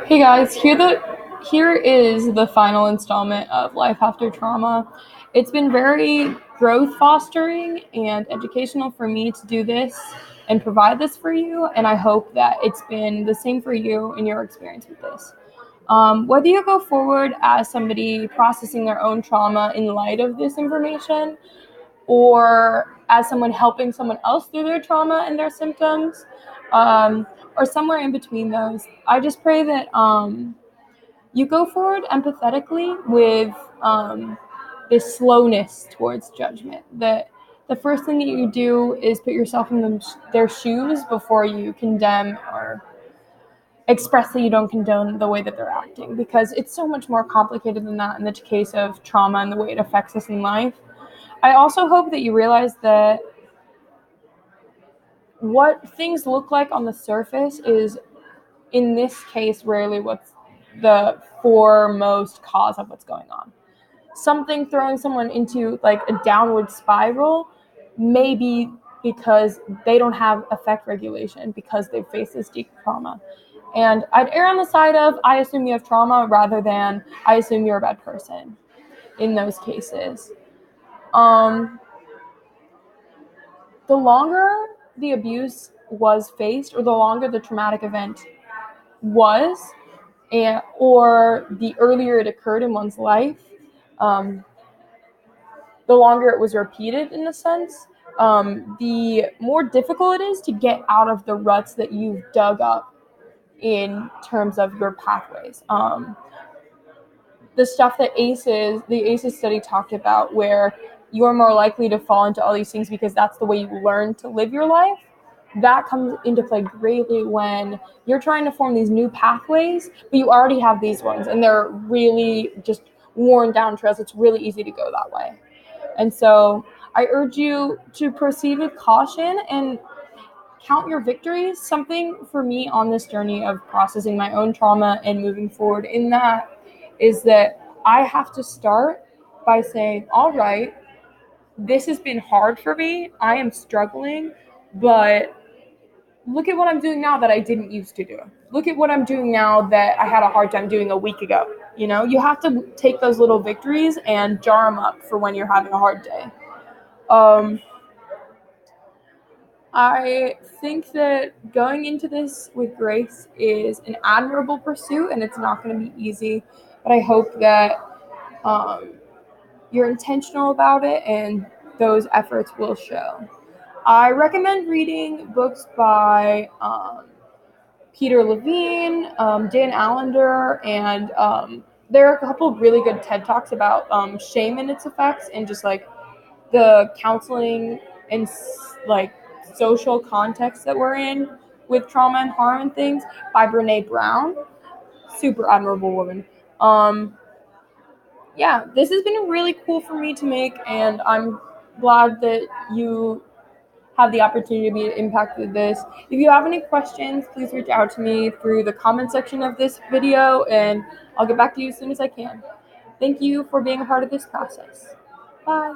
Hey guys, here is the final installment of Life After Trauma. It's been very growth fostering and educational for me to do this and provide this for you, and I hope that it's been the same for you in your experience with this. Whether you go forward as somebody processing their own trauma in light of this information, or as someone helping someone else through their trauma and their symptoms, or somewhere in between those, I just pray that you go forward empathetically with this slowness towards judgment. That the first thing that you do is put yourself in their shoes before you condemn or express that you don't condone the way that they're acting, because it's so much more complicated than that in the case of trauma and the way it affects us in life. I also hope that you realize that what things look like on the surface is, in this case, rarely what's the foremost cause of what's going on. Something throwing someone into like a downward spiral may be because they don't have affect regulation because they've faced this deep trauma. And I'd err on the side of I assume you have trauma rather than I assume you're a bad person in those cases. Um, the longer the abuse was faced, or the longer the traumatic event was, or the earlier it occurred in one's life, um, the longer it was repeated in a sense, the more difficult it is to get out of the ruts that you've dug up in terms of your pathways. The stuff that the ACEs study talked about, where you're more likely to fall into all these things because that's the way you learn to live your life, that comes into play greatly when you're trying to form these new pathways, but you already have these ones and they're really just worn down trails. It's really easy to go that way. And so I urge you to proceed with caution and count your victories. Something for me on this journey of processing my own trauma and moving forward in that is that I have to start by saying, all right, this has been hard for me. I am struggling, but look at what I'm doing now that I didn't used to do. Look at what I'm doing now that I had a hard time doing a week ago. You know, you have to take those little victories and jar them up for when you're having a hard day. I think that going into this with grace is an admirable pursuit, and it's not going to be easy. But I hope that um, you're intentional about it, and those efforts will show. I recommend reading books by Peter Levine, Dan Allender, and there are a couple of really good TED Talks about shame and its effects, and just like the counseling and like social context that we're in with trauma and harm and things, by Brene Brown. Super admirable woman. Yeah, this has been really cool for me to make, and I'm glad that you have the opportunity to be impacted with this. If you have any questions, please reach out to me through the comment section of this video, and I'll get back to you as soon as I can. Thank you for being a part of this process. Bye.